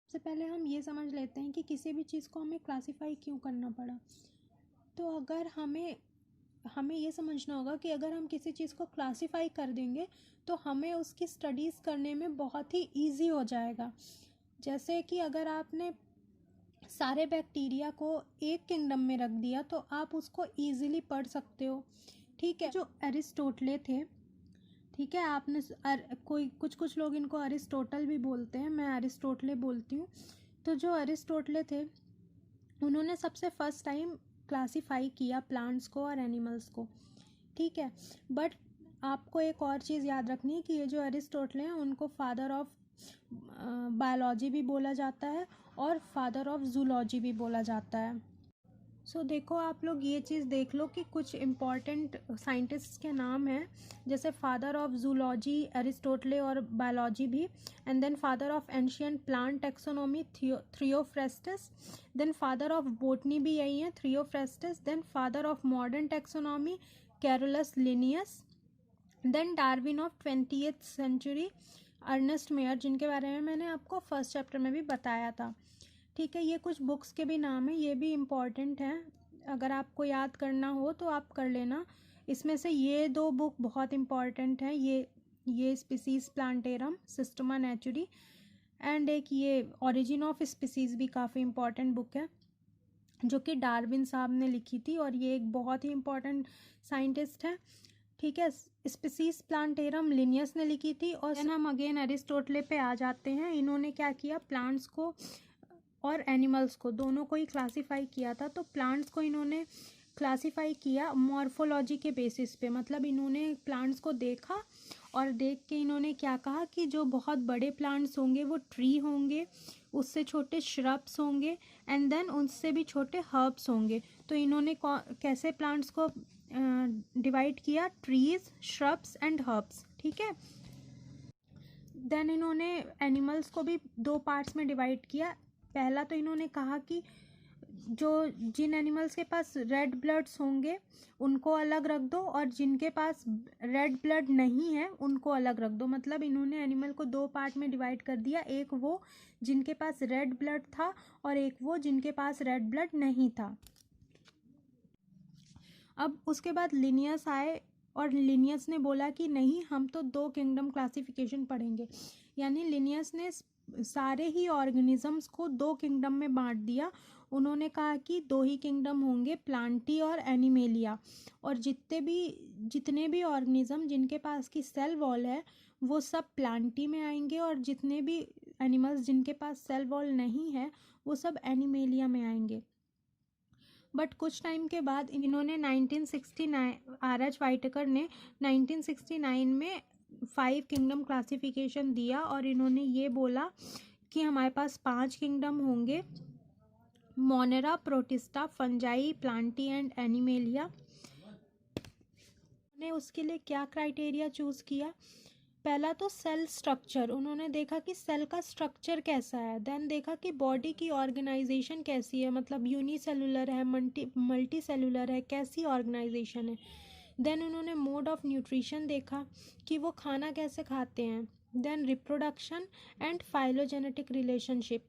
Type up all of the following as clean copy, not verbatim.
सबसे पहले हम ये समझ लेते हैं कि किसी भी चीज़ को हमें क्लासीफाई क्यों करना पड़ा। तो अगर हमें ये समझना होगा कि अगर हम किसी चीज़ को क्लासीफाई कर देंगे तो हमें उसकी स्टडीज़ करने में बहुत ही ईजी हो जाएगा। जैसे कि अगर आपने सारे बैक्टीरिया को एक किंगडम में रख दिया तो आप उसको ईजिली पढ़ सकते हो। ठीक है, जो एरिस्टोटले थे, ठीक है, आपने कोई कुछ लोग इनको अरिस्टोटल भी बोलते हैं, मैं अरिस्टोटले बोलती हूँ। तो जो अरिस्टोटले थे उन्होंने सबसे फर्स्ट टाइम क्लासीफाई किया प्लांट्स को और एनिमल्स को। ठीक है, बट आपको एक और चीज़ याद रखनी है कि ये जो अरिस्टोटले हैं उनको फादर ऑफ बायोलॉजी भी बोला जाता है और फादर ऑफ जूलॉजी भी बोला जाता है। सो देखो, आप लोग ये चीज़ देख लो कि कुछ इम्पॉर्टेंट साइंटिस्ट्स के नाम हैं, जैसे फादर ऑफ जूलॉजी एरिस्टोटले और बायोलॉजी भी, and then father of ancient plant taxonomy Theophrastus, then father of botany भी यही है Theophrastus, then father of modern taxonomy Carolus Linnaeus, then Darwin of 20th century Ernst Mayr, जिनके बारे में मैंने आपको फर्स्ट चैप्टर में भी बताया था। ठीक है, ये कुछ बुक्स के भी नाम हैं, ये भी इम्पॉर्टेंट हैं, अगर आपको याद करना हो तो आप कर लेना। इसमें से ये दो बुक बहुत इम्पॉर्टेंट हैं, ये स्पीसीज प्लांटेरम सिस्टमा नेचुरी, एंड एक ये ओरिजिन ऑफ स्पीसीज भी काफ़ी इम्पॉर्टेंट बुक है जो कि डार्विन साहब ने लिखी थी, और ये एक बहुत ही इम्पॉर्टेंट साइंटिस्ट है। ठीक है, स्पीसीज प्लांटेरम लिनियस ने लिखी थी। और देन हम अगेन एरिस्टोटले पे आ जाते हैं। इन्होंने क्या किया, प्लांट्स को और एनिमल्स को दोनों को ही क्लासीफाई किया था। तो प्लांट्स को इन्होंने क्लासीफाई किया मॉर्फोलॉजी के बेसिस पे, मतलब इन्होंने प्लांट्स को देखा और देख के इन्होंने क्या कहा कि जो बहुत बड़े प्लांट्स होंगे वो ट्री होंगे, उससे छोटे श्रब्स होंगे, एंड देन उनसे भी छोटे हर्ब्स होंगे। तो इन्होंने कैसे प्लांट्स को डिवाइड किया, ट्रीज, श्रब्स एंड हर्ब्स। ठीक है, देन इन्होंने एनिमल्स को भी दो पार्ट्स में डिवाइड किया। पहला तो इन्होंने कहा कि जिन एनिमल्स के पास रेड ब्लड्स होंगे उनको अलग रख दो, और जिनके पास रेड ब्लड नहीं है उनको अलग रख दो। मतलब इन्होंने एनिमल को दो पार्ट में डिवाइड कर दिया, एक वो जिनके पास रेड ब्लड था और एक वो जिनके पास रेड ब्लड नहीं था। अब उसके बाद लिनियस आए और लिनियस ने बोला कि नहीं, हम तो दो किंगडम क्लासिफिकेशन पढ़ेंगे। यानी लिनियस ने सारे ही ऑर्गेनिजम्स को दो किंगडम में बांट दिया। उन्होंने कहा कि दो ही किंगडम होंगे, प्लांटी और एनिमेलिया, और जितने भी ऑर्गेनिज्म जिनके पास की सेल वॉल है वो सब प्लांटी में आएंगे, और जितने भी एनिमल्स जिनके पास सेल वॉल नहीं है वो सब एनिमेलिया में आएंगे। बट कुछ टाइम के बाद इन्होंने 1969 आर.एच. वाइटेकर ने 1969 में 5 किंगडम क्लासिफिकेशन दिया, और इन्होंने ये बोला कि हमारे पास 5 किंगडम होंगे, Monera, protista, fungi, Plantae and animalia. ने उसके लिए क्या क्राइटेरिया चूज़ किया, पहला तो सेल स्ट्रक्चर, उन्होंने देखा कि सेल का स्ट्रक्चर कैसा है। देन देखा कि बॉडी की ऑर्गेनाइजेशन कैसी है, मतलब यूनिसेलुलर है, मल्टी सेलुलर है, कैसी ऑर्गेनाइजेशन है। देन उन्होंने मोड ऑफ न्यूट्रिशन देखा कि वो खाना कैसे खाते हैं। Then reproduction and phylogenetic relationship.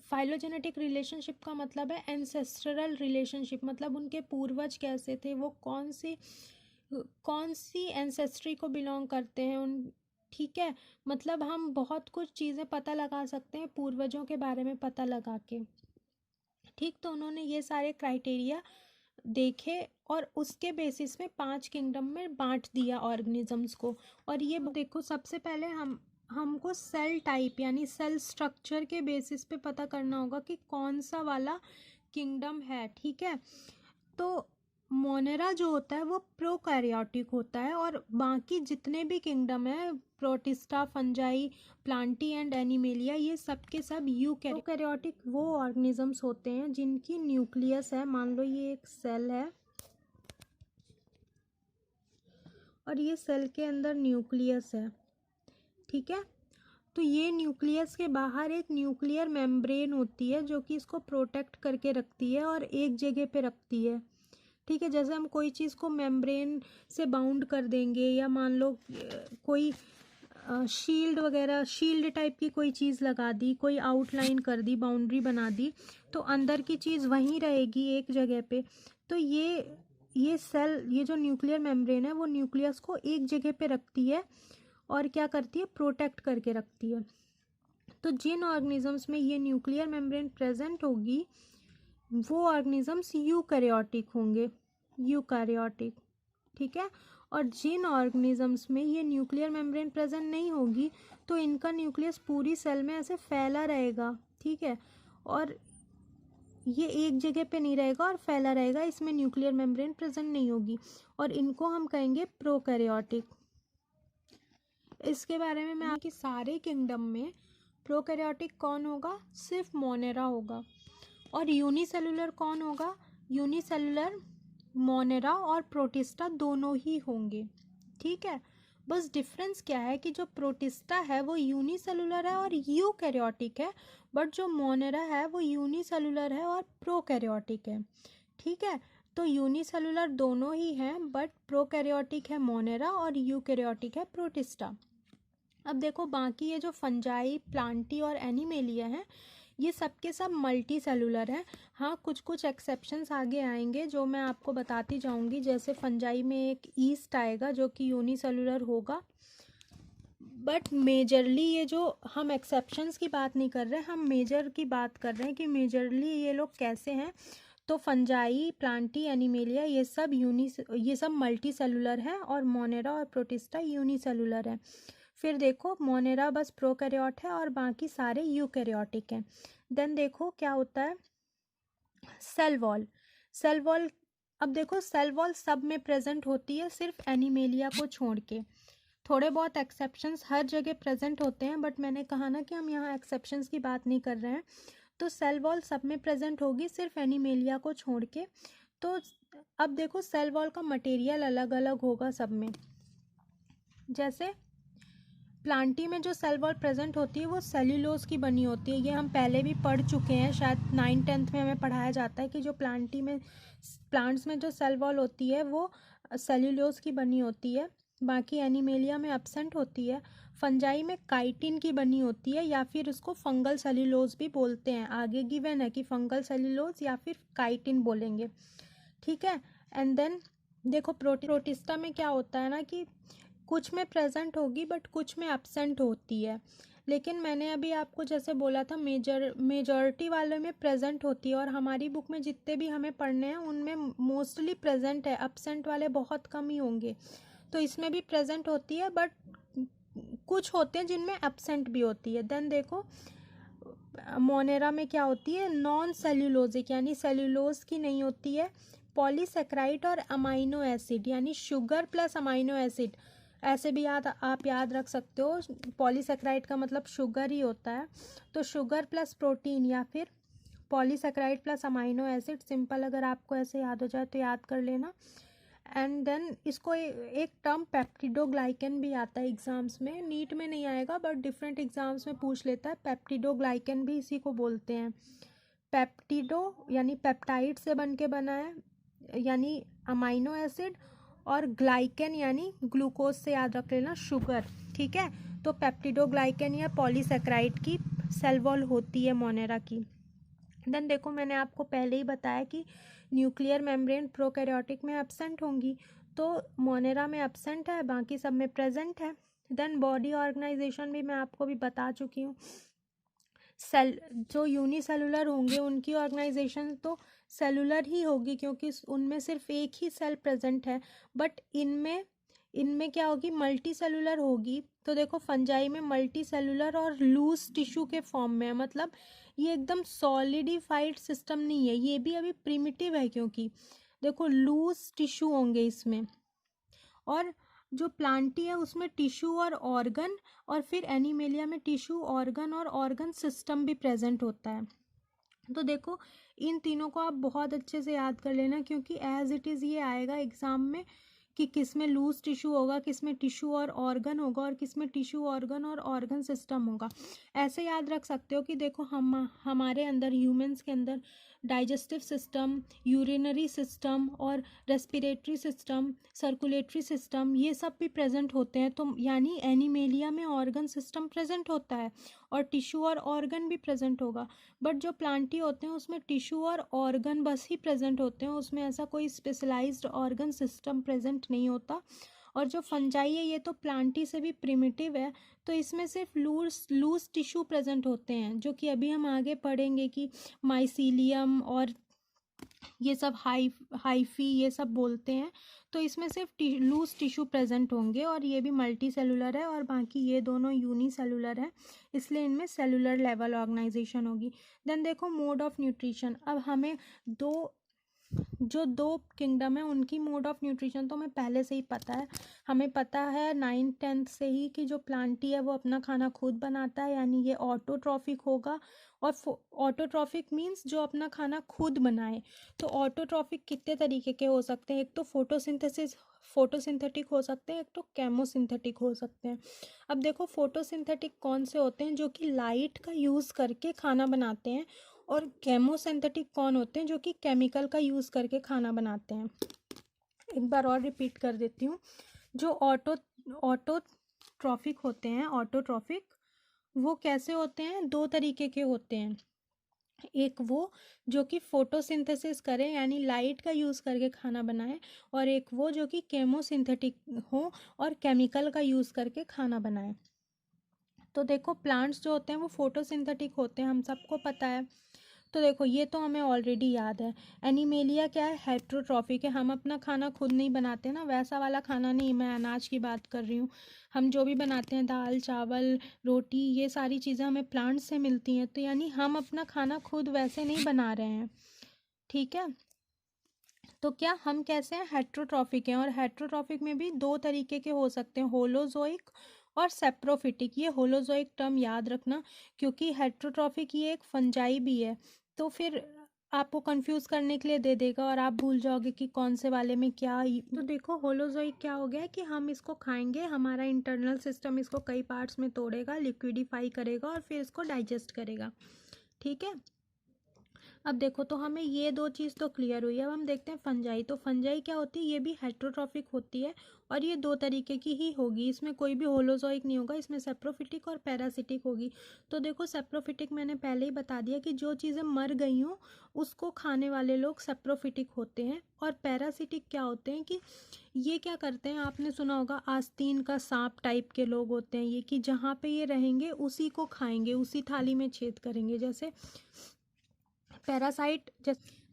Phylogenetic relationship का मतलब है एंसेस्ट्रल रिलेशनशिप, मतलब उनके पूर्वज कैसे थे, वो कौन सी एंसेस्ट्री को बिलोंग करते हैं उन। ठीक है, मतलब हम बहुत कुछ चीज़ें पता लगा सकते हैं पूर्वजों के बारे में पता लगा के। ठीक, तो उन्होंने ये सारे क्राइटेरिया देखे और उसके बेसिस में 5 किंगडम में बांट दिया ऑर्गेनिजम्स को। और ये देखो, सबसे पहले हमको सेल टाइप यानी सेल स्ट्रक्चर के बेसिस पे पता करना होगा कि कौन सा वाला किंगडम है। ठीक है, तो मोनेरा जो होता है वो प्रोकैरियोटिक होता है, और बाकी जितने भी किंगडम है, protista, fungi, Plantae and animalia, ये सब के सब यूकैरियोटिक वो ऑर्गेनिजम्स होते हैं जिनकी न्यूक्लियस है। मान लो ये एक सेल है और ये सेल के अंदर न्यूक्लियस है। ठीक है, तो ये न्यूक्लियस के बाहर एक न्यूक्लियर मेम्ब्रेन होती है जो कि इसको प्रोटेक्ट करके रखती है और एक जगह पे रखती है। ठीक है, जैसे हम कोई चीज़ को मेम्ब्रेन से बाउंड कर देंगे, या मान लो कोई शील्ड वगैरह, शील्ड टाइप की कोई चीज़ लगा दी, कोई आउटलाइन कर दी, बाउंड्री बना दी, तो अंदर की चीज़ वहीं रहेगी एक जगह पे। तो ये सेल, ये जो न्यूक्लियर मेम्ब्रेन है वो न्यूक्लियस को एक जगह पे रखती है और क्या करती है, प्रोटेक्ट करके रखती है। तो जिन ऑर्गेनिजम्स में ये न्यूक्लियर मेम्ब्रेन प्रेजेंट होगी वो ऑर्गेनिजम्स यूकैरियोटिक होंगे, यूकैरियोटिक, ठीक है। और जिन ऑर्गेनिजम्स में ये न्यूक्लियर मेम्ब्रेन प्रेजेंट नहीं होगी तो इनका न्यूक्लियस पूरी सेल में ऐसे फैला रहेगा, ठीक है, और ये एक जगह पे नहीं रहेगा और फैला रहेगा, इसमें न्यूक्लियर मेम्ब्रेन प्रेजेंट नहीं होगी, और इनको हम कहेंगे प्रोकैरियोटिक। इसके बारे में मैं कि सारे किंगडम में प्रोकैरियोटिक कौन होगा, सिर्फ मोनेरा होगा। और यूनिसेलुलर कौन होगा, यूनिसेलुलर मोनेरा और प्रोटिस्टा दोनों ही होंगे, ठीक है। बस डिफरेंस क्या है कि जो प्रोटिस्टा है वो यूनिसेलुलर है और यूकैरियोटिक है, बट जो मोनेरा है वो यूनिसेलुलर है और प्रोकैरियोटिक है, ठीक है। तो यूनिसेलुलर दोनों ही हैं, बट प्रोकैरियोटिक है मोनेरा और यूकैरियोटिक है प्रोटिस्टा। अब देखो बाकी ये जो फंजाई, प्लांटी और एनिमेलिया हैं ये सब के सब मल्टी सेलुलर हैं। हाँ, कुछ कुछ एक्सेप्शंस आगे आएंगे जो मैं आपको बताती जाऊंगी, जैसे फंजाई में एक ईस्ट आएगा जो कि यूनिसेलुलर होगा, बट मेजरली ये जो हम एक्सेप्शंस की बात नहीं कर रहे, हम मेजर की बात कर रहे हैं कि मेजरली ये लोग कैसे हैं। तो फंजाई, प्लांटी, एनिमेलिया ये सब मल्टी सेलुलर हैं और मोनेरा और प्रोटिस्टा यूनिसेलुलर हैं। फिर देखो मोनेरा बस प्रोकैरियोट है और बाकी सारे यूकैरियोटिक हैं। देन देखो क्या होता है, सेल वॉल। सेल वॉल, अब देखो सेल वॉल सब में प्रेजेंट होती है सिर्फ एनिमेलिया को छोड़ के। थोड़े बहुत एक्सेप्शंस हर जगह प्रेजेंट होते हैं, बट मैंने कहा ना कि हम यहाँ एक्सेप्शंस की बात नहीं कर रहे हैं। तो सेल वॉल सब में प्रेजेंट होगी सिर्फ एनिमेलिया को छोड़ के। तो अब देखो सेल वॉल का मटेरियल अलग अलग होगा सब में। जैसे प्लांटी में जो सेल वॉल प्रेजेंट होती है वो सेल्यूलोज की बनी होती है, ये हम पहले भी पढ़ चुके हैं, शायद 9th-10th में हमें पढ़ाया जाता है कि जो प्लांट्स में जो सेल वॉल होती है वो सेल्यूलोज की बनी होती है। बाकी एनिमेलिया में एब्सेंट होती है। फंजाई में काइटिन की बनी होती है या फिर उसको फंगल सेल्यूलोज भी बोलते हैं, आगे गिवन है कि फंगल सेल्यूलोज या फिर काइटिन बोलेंगे, ठीक है। एंड देन देखो प्रोटिस्टा में क्या होता है ना कि कुछ में प्रेजेंट होगी बट कुछ में एब्सेंट होती है, लेकिन मैंने अभी आपको जैसे बोला था मेजॉरिटी वालों में प्रेजेंट होती है, और हमारी बुक में जितने भी हमें पढ़ने हैं उनमें मोस्टली प्रेजेंट है, एब्सेंट वाले बहुत कम ही होंगे। तो इसमें भी प्रेजेंट होती है बट कुछ होते हैं जिनमें एब्सेंट भी होती है। देन देखो मोनेरा में क्या होती है, नॉन सेल्यूलोजिक यानी सेल्यूलोज की नहीं होती है, पॉलीसेक्राइड और अमाइनो एसिड यानी शुगर प्लस अमाइनो एसिड, ऐसे भी आप याद रख सकते हो, पॉलीसेक्राइड का मतलब शुगर ही होता है। तो शुगर प्लस प्रोटीन या फिर polysaccharide plus amino acid, simple अगर आपको ऐसे याद हो जाए तो याद कर लेना। एंड देन इसको एक टर्म पेप्टिडोग्लाइकन भी आता है एग्जाम्स में, नीट में नहीं आएगा बट डिफरेंट एग्जाम्स में पूछ लेता है, पेप्टिडोग्लाइकन भी इसी को बोलते हैं। पेप्टिडो यानी पेप्टाइड से बन के बना है, यानी अमाइनो एसिड, और ग्लाइकन यानी ग्लूकोज से याद रख लेना, शुगर, ठीक है। तो पेप्टिडोग्लाइकन या पॉलीसेक्राइड की सेल वॉल होती है मोनेरा की। देन देखो मैंने आपको पहले ही बताया कि न्यूक्लियर मेम्ब्रेन प्रोकैरियोटिक में एब्सेंट होंगी, तो मोनेरा में एब्सेंट है, बाकी सब में प्रेजेंट है। देन बॉडी ऑर्गेनाइजेशन भी मैं आपको भी बता चुकी हूँ। सेल जो यूनिसेलुलर होंगे उनकी ऑर्गेनाइजेशन तो सेलुलर ही होगी क्योंकि उनमें सिर्फ एक ही सेल प्रेजेंट है, बट इनमें क्या होगी, मल्टी सेलुलर होगी। तो देखो फंजाई में मल्टी सेलुलर और लूज टिश्यू के फॉर्म में है, मतलब ये एकदम सॉलिडिफाइड सिस्टम नहीं है, ये भी अभी प्रिमिटिव है, क्योंकि देखो लूज टिश्यू होंगे इसमें, और जो प्लांटी है उसमें टिश्यू और ऑर्गन, और फिर एनिमेलिया में टिश्यू, ऑर्गन और ऑर्गन सिस्टम भी प्रेजेंट होता है। तो देखो इन तीनों को आप बहुत अच्छे से याद कर लेना, क्योंकि एज इट इज़ ये आएगा एग्जाम में कि किस में लूज टिश्यू होगा, किस में टिश्यू और ऑर्गन होगा, और किस में टिश्यू, ऑर्गन और ऑर्गन सिस्टम होगा। ऐसे याद रख सकते हो कि देखो हमारे अंदर, ह्यूमंस के अंदर डाइजेस्टिव सिस्टम, यूरिनरी सिस्टम और रेस्पिरेटरी सिस्टम, सर्कुलेटरी सिस्टम, ये सब भी प्रेजेंट होते हैं। तो यानी एनिमेलिया में ऑर्गन सिस्टम प्रेजेंट होता है और टिश्यू और ऑर्गन भी प्रेजेंट होगा। बट जो प्लांटी होते हैं उसमें टिश्यू और ऑर्गन बस ही प्रेजेंट होते हैं, उसमें ऐसा कोई स्पेशलाइज्ड ऑर्गन सिस्टम प्रेजेंट नहीं होता। और जो फंजाई है ये तो प्लांटी से भी प्रिमिटिव है, तो इसमें सिर्फ लूज टिश्यू प्रेजेंट होते हैं, जो कि अभी हम आगे पढ़ेंगे कि माइसीलियम और ये सब हाइफी ये सब बोलते हैं। तो इसमें सिर्फ लूज टिश्यू प्रेजेंट होंगे और ये भी मल्टी सेलुलर है और बाकी ये दोनों यूनिसेलुलर है, इसलिए इनमें सेलुलर लेवल ऑर्गेनाइजेशन होगी। देन देखो मोड ऑफ न्यूट्रिशन। अब हमें दो किंगडम है उनकी मोड ऑफ न्यूट्रिशन तो हमें पहले से ही पता है। हमें पता है 9th-10th से ही कि जो प्लांटी है वो अपना खाना खुद बनाता है, यानी ये ऑटोट्रॉफिक होगा। और ऑटोट्रॉफिक मीन्स जो अपना खाना खुद बनाए। तो ऑटोट्रॉफिक कितने तरीके के हो सकते हैं, एक तो फोटोसिंथेटिक हो सकते हैं, एक तो केमोसिंथेटिक हो सकते हैं। अब देखो फोटोसिंथेटिक कौन से होते हैं, जो कि लाइट का यूज़ करके खाना बनाते हैं, और केमोसिंथेटिक कौन होते हैं, जो कि केमिकल का यूज़ करके खाना बनाते हैं। एक बार और रिपीट कर देती हूँ। जो ऑटोट्रॉफिक होते हैं, ऑटोट्रॉफिक वो कैसे होते हैं, दो तरीके के होते हैं। एक वो जो कि फोटोसिंथेसिस करें यानी लाइट का यूज़ करके खाना बनाए, और एक वो जो कि केमोसिंथेटिक हो और केमिकल का यूज़ करके खाना बनाए। तो देखो प्लांट्स जो होते हैं वो फोटोसिंथेटिक होते हैं, हम सबको पता है। तो देखो ये तो हमें ऑलरेडी याद है। एनिमेलिया क्या है, हेट्रोट्रॉफिक है। हम अपना खाना खुद नहीं बनाते ना, वैसा वाला खाना नहीं, मैं अनाज की बात कर रही हूँ। हम जो भी बनाते हैं दाल चावल रोटी, ये सारी चीज़ें हमें प्लांट से मिलती हैं, तो यानी हम अपना खाना खुद वैसे नहीं बना रहे हैं, ठीक है। तो क्या हम कैसे हैं, हेट्रोट्रॉफिक हैं। और हेट्रोट्रॉफिक में भी दो तरीके के हो सकते हैं, होलोजोइक और सेप्रोफिटिक। ये होलोजोइक टर्म याद रखना, क्योंकि हेट्रोट्रॉफिक ये एक फंजाई भी है, तो फिर आपको कंफ्यूज करने के लिए दे देगा और आप भूल जाओगे कि कौन से वाले में क्या। तो देखो होलोजोइक क्या हो गया कि हम इसको खाएंगे, हमारा इंटरनल सिस्टम इसको कई पार्ट्स में तोड़ेगा, लिक्विडिफाई करेगा और फिर इसको डाइजेस्ट करेगा, ठीक है। अब देखो तो हमें ये दो चीज़ तो क्लियर हुई है। अब हम देखते हैं फंजाई। तो फंजाई क्या होती है, ये भी हेट्रोट्रॉफिक होती है और ये दो तरीके की ही होगी, इसमें कोई भी होलोजोइक नहीं होगा, इसमें सेप्रोफिटिक और पैरासिटिक होगी। तो देखो सेप्रोफिटिक मैंने पहले ही बता दिया कि जो चीज़ें मर गई हों उसको खाने वाले लोग सेप्रोफिटिक होते हैं। और पैरासिटिक क्या होते हैं कि ये क्या करते हैं, आपने सुना होगा आस्तीन का सांप टाइप के लोग होते हैं ये, कि जहाँ पे ये रहेंगे उसी को खाएंगे, उसी थाली में छेद करेंगे, जैसे पैरासाइट।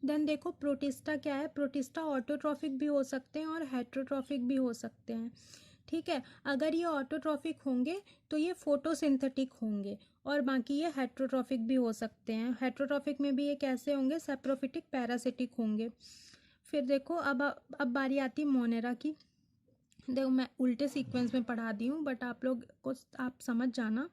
देन देखो प्रोटिस्टा क्या है, प्रोटिस्टा ऑटोट्रॉफिक भी हो सकते हैं और हेट्रोट्रॉफिक भी हो सकते हैं, ठीक है। अगर ये ऑटोट्रॉफिक होंगे तो ये फोटोसिंथेटिक होंगे, और बाकी ये हेट्रोट्रॉफिक भी हो सकते हैं। हेट्रोट्रॉफिक में भी ये कैसे होंगे, सेप्रोफिटिक पैरासिटिक होंगे। फिर देखो अब बारी आती है मोनेरा की। देखो मैं उल्टे सीक्वेंस में पढ़ा दी हूँ, बट आप लोग को आप समझ जाना।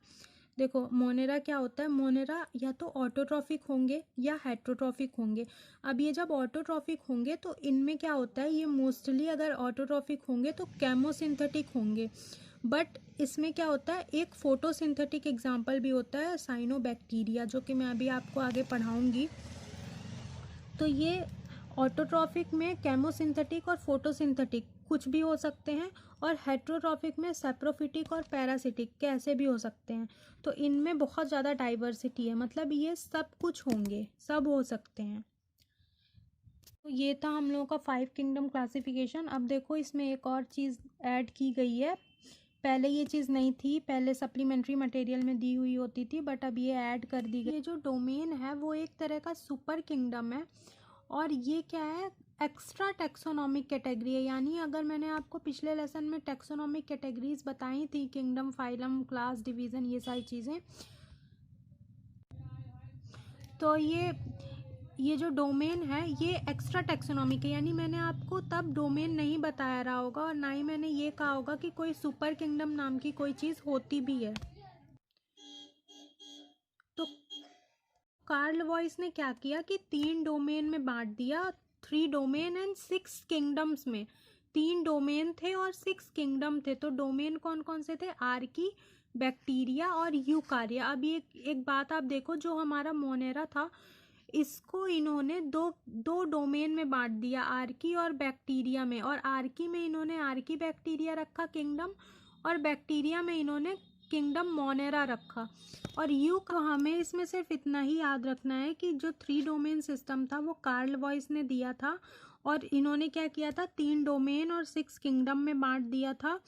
देखो मोनेरा क्या होता है, मोनेरा या तो ऑटोट्रॉफिक होंगे या हेट्रोट्रॉफिक होंगे। अब ये जब ऑटोट्रॉफिक होंगे तो इनमें क्या होता है, ये मोस्टली अगर ऑटोट्रॉफिक होंगे तो केमोसिंथेटिक होंगे। बट इसमें क्या होता है, एक फोटोसिंथेटिक एग्जाम्पल भी होता है साइनोबैक्टीरिया, जो कि मैं अभी आपको आगे पढ़ाऊँगी। तो ये ऑटोट्रॉफिक में केमोसिंथेटिक और फोटोसिंथेटिक कुछ भी हो सकते हैं, और हेट्रोट्रॉफिक में सेप्रोफिटिक और पैरासिटिक कैसे भी हो सकते हैं। तो इनमें बहुत ज़्यादा डाइवर्सिटी है, मतलब ये सब कुछ होंगे, सब हो सकते हैं। तो ये था हम लोगों का 5 किंगडम क्लासिफिकेशन। अब देखो इसमें एक और चीज़ ऐड की गई है, पहले ये चीज़ नहीं थी, पहले सप्लीमेंट्री मटेरियल में दी हुई होती थी, बट अब ये ऐड कर दी गई। ये जो डोमेन है वो एक तरह का सुपर किंगडम है, और ये क्या है, एक्स्ट्रा टेक्सोनॉमिक कैटेगरी है। यानी अगर मैंने आपको पिछले लेसन में टेक्सोनॉमिक कैटेगरीज बताई थी, किंगडम फाइलम क्लास डिवीज़न ये सारी चीज़ें, तो ये जो डोमेन है ये एक्स्ट्रा टेक्सोनॉमिक है। यानी मैंने आपको तब डोमेन नहीं बताया रहा होगा, और ना ही मैंने ये कहा होगा कि कोई सुपर किंगडम नाम की कोई चीज़ होती भी है। तो कार्ल वॉइस ने क्या किया कि 3 डोमेन में बांट दिया, 3 डोमेन एंड 6 किंगडम्स में। 3 डोमेन थे और 6 किंगडम थे। तो डोमेन कौन कौन से थे, आर्की, बैक्टीरिया और यूकार्या। अब ये एक बात आप देखो, जो हमारा मोनेरा था इसको इन्होंने दो दो डोमेन में बांट दिया, आर्की और बैक्टीरिया में। और आर्की में इन्होंने आर्की बैक्टीरिया रखा किंगडम, और बैक्टीरिया में इन्होंने किंगडम मोनेरा रखा। और यू को हमें इसमें सिर्फ इतना ही याद रखना है कि जो 3 डोमेन सिस्टम था वो कार्ल वॉइस ने दिया था, और इन्होंने क्या किया था, 3 डोमेन और 6 किंगडम में बांट दिया था।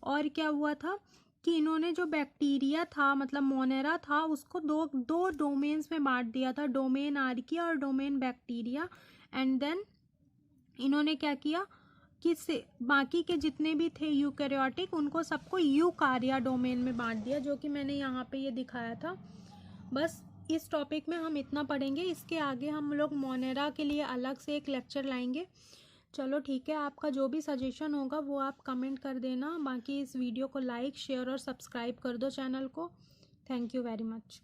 और क्या हुआ था कि इन्होंने जो बैक्टीरिया था मतलब मोनेरा था उसको दो दो डोमेन्स में बांट दिया था, डोमेन आर्की और डोमेन बैक्टीरिया। एंड देन इन्होंने क्या किया कि बाकी के जितने भी थे यूकैरियोटिक उनको सबको यूकार्या डोमेन में बांट दिया, जो कि मैंने यहाँ पे ये दिखाया था। बस इस टॉपिक में हम इतना पढ़ेंगे, इसके आगे हम लोग मोनेरा के लिए अलग से एक लेक्चर लाएंगे। चलो ठीक है, आपका जो भी सजेशन होगा वो आप कमेंट कर देना। बाकी इस वीडियो को लाइक शेयर और सब्सक्राइब कर दो चैनल को। Thank you very much.